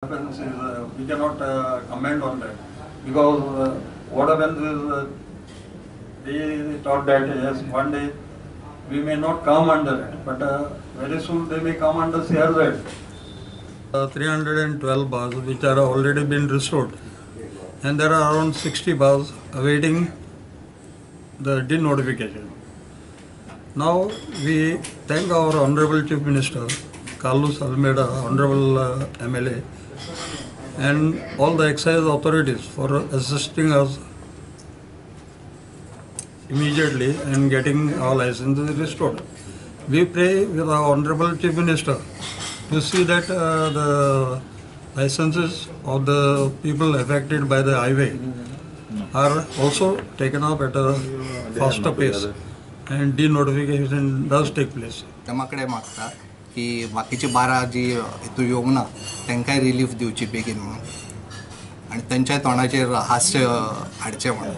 happens is we cannot comment on that because what happens is they thought that yes, one day we may not come under it, but very soon they may come under CRZ. 312 bars which are already been restored, and there are around 60 bars awaiting the denotification. Now we thank our Honorable Chief Minister, Carlos Almeida, Honorable MLA, and all the excise authorities for assisting us immediately and getting our licenses restored. We pray with our Honorable Chief Minister to see that the licenses of the people affected by the highway are also taken up at a faster pace and denotification does take place. त्यामाकडे मागता की बाकीची 12 जी हेतू येवंक ना तांकांय relief दिवची बेगीन म्हणून आनी तांच्या तोंडाचेर हास्य हाडचें म्हणून.